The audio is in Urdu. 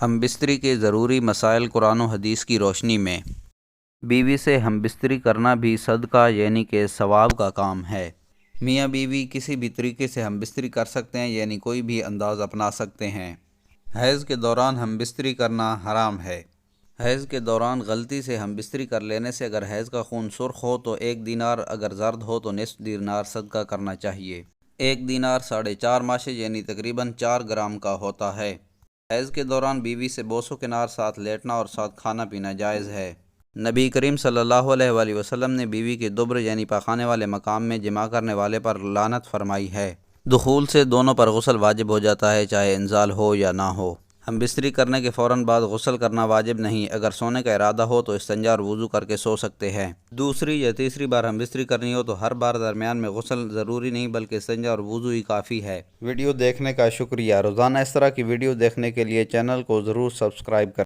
ہم بستری کے ضروری مسائل قرآن و حدیث کی روشنی میں۔ بیوی سے ہم بستری کرنا بھی صدقہ یعنی کہ ثواب کا کام ہے۔ میاں بیوی کسی بھی طریقے سے ہم بستری کر سکتے ہیں، یعنی کوئی بھی انداز اپنا سکتے ہیں۔ حیض کے دوران ہم بستری کرنا حرام ہے۔ حیض کے دوران غلطی سے ہم بستری کر لینے سے اگر حیض کا خون سرخ ہو تو 1 دینار، اگر زرد ہو تو نصف دینار صدقہ کرنا چاہیے۔ 1 دینار 4.5 ماشے یعنی تقریباً 4 گرام کا ہوتا ہے۔ حیض کے دوران بیوی سے بوس و کنار ساتھ لیٹنا اور ساتھ کھانا پینا جائز ہے۔ نبی کریم صلی اللہ علیہ وآلہ وسلم نے بیوی کے دبر یعنی پاخانے والے مقام میں جماع کرنے والے پر لعنت فرمائی ہے۔ دخول سے دونوں پر غسل واجب ہو جاتا ہے، چاہے انزال ہو یا نہ ہو۔ ہم بستری کرنے کے فوراً بعد غسل کرنا واجب نہیں، اگر سونے کا ارادہ ہو تو استنجا اور وضو کر کے سو سکتے ہیں۔ دوسری یا تیسری بار ہم بستری کرنی ہو تو ہر بار درمیان میں غسل ضروری نہیں، بلکہ استنجا اور وضو ہی کافی ہے۔ ویڈیو دیکھنے کا شکریہ۔ روزانہ اس طرح کی ویڈیو دیکھنے کے لیے چینل کو ضرور سبسکرائب کریں۔